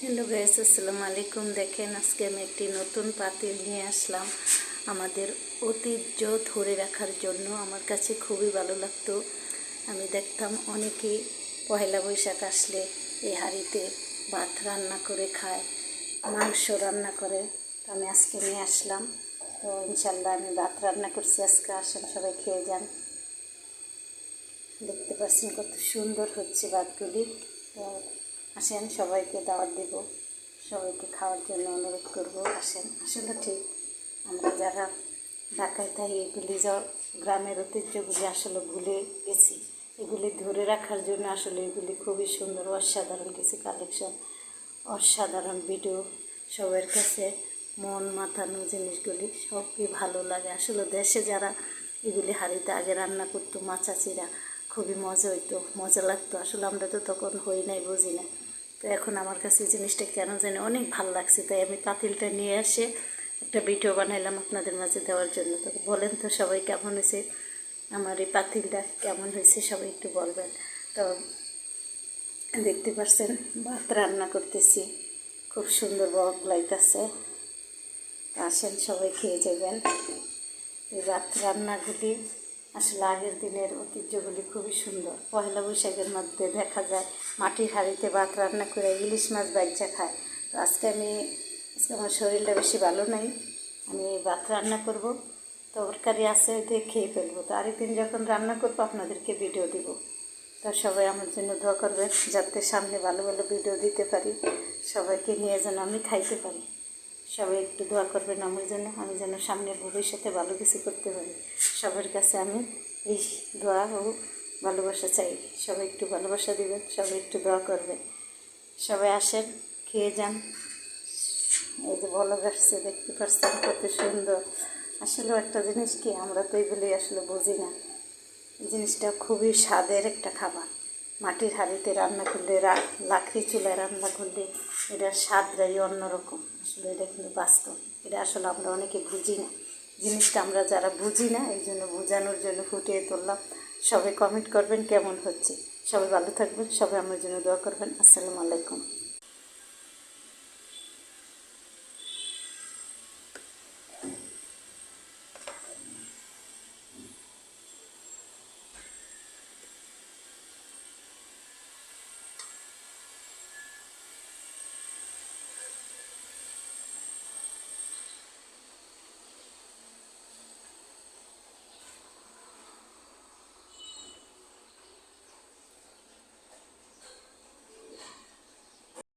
Hello guys, আসসালামু আলাইকুম। দেখেন, আজকে আমি একটি নতুন পাতিল নিয়ে আসলাম আমাদের ঐতিহ্য ধরে রাখার জন্য। আমার কাছে খুবই ভালো লাগতো। আমি দেখতাম অনেকেই পয়লা বৈশাখ আসলে এই হাঁড়িতে ভাত রান্না করে খায়, মাংস রান্না করে। তো আমি আজকে নিয়ে আসলাম। তো ইনশাল্লাহ আমি ভাত রান্না করছি আজকে। আসেন সবাই খেয়ে যান। দেখতে পাচ্ছেন কত সুন্দর হচ্ছে ভাতগুলি। তো আসেন, সবাইকে দাওয়াত দেব, সবাইকে খাওয়ার জন্য অনুরোধ করব। আসেন। আসলে ঠিক আমরা যারা ঢাকায় থাকি এগুলি গ্রামের ঐতিহ্যগুলি আসলে ভুলে গেছি। এগুলি ধরে রাখার জন্য আসলে এগুলি খুবই সুন্দর, অসাধারণ কিছু কালেকশন, অসাধারণ ভিডিও। সবার কাছে মন মাতানো জিনিসগুলি সবই ভালো লাগে। আসলে দেশে যারা এগুলি হাঁড়িতে আগে রান্না করতো, মা চাচিরা, খুবই মজা হইতো, মজা লাগতো। আসলে আমরা তো তখন হই নাই, বুঝি না। তো এখন আমার কাছে এই জিনিসটা কেন জানি অনেক ভালো লাগছে, তাই আমি পাতিলটা নিয়ে এসে একটা ভিডিও বানাইলাম আপনাদের মাঝে দেওয়ার জন্য। তো বলেন তো সবাই কেমন হয়েছে, আমার এই পাতিলটা কেমন হয়েছে সবাই একটু বলবেন। তো দেখতে পাচ্ছেন ভাত রান্না করতেছি, খুব সুন্দর বক লাইতেছে। আসেন সবাই খেয়ে যাবেন। এই ভাত রান্নাগুলি আসলে আগের দিনের ঐতিহ্যগুলি খুবই সুন্দর। পয়লা বৈশাখের মধ্যে দেখা যায় মাটির হাঁড়িতে ভাত রান্না করে ইলিশ মাছ বাচ্চা খায়। তো আজকে আমার শরীরটা বেশি ভালো নাই, আমি ভাত রান্না করব, তরকারি আছে দিয়ে খেয়ে ফেলবো। তো আরেকদিন যখন রান্না করবো আপনাদেরকে ভিডিও দিব। তো সবাই আমার জন্য দোয়া করবেন, যাতে সামনে ভালো ভালো ভিডিও দিতে পারি, সবাইকে নিয়ে যেন আমি খাইতে পারি। সবাই একটু দোয়া করবেন আমার জন্য, আমি যেন সামনে ভবিষ্যতে ভালো কিছু করতে পারি। সবার কাছে আমি এই দোয়া ও ভালোবাসা চাই। সবাই একটু ভালোবাসা দিবেন, সবাই একটু দোয়া করবেন। সবাই আসেন, খেয়ে যান। এই যে বলদ আসছে, দেখতে পাচ্ছেন কত সুন্দর। আসলে একটা জিনিস কি, আমরা তো এগুলি আসলে বুঝি না। এই জিনিসটা খুবই স্বাদের একটা খাবার। মাটির হাঁড়িতে রান্না করলে, লাকড়ি চুলায় রান্না করলে এটার স্বাদটাই অন্যরকম। আসলে এটা কিন্তু বাস্তব, এটা আসলে আমরা অনেকে বুঝি না। জিনিসটা আমরা যারা বুঝি না, এই জন্য বোঝানোর জন্য ফুটিয়ে তুললাম। সবাই কমেন্ট করবেন কেমন হচ্ছে। সবাই ভালো থাকবেন, সবাই আমার জন্য দোয়া করবেন। আসসালামু আলাইকুম।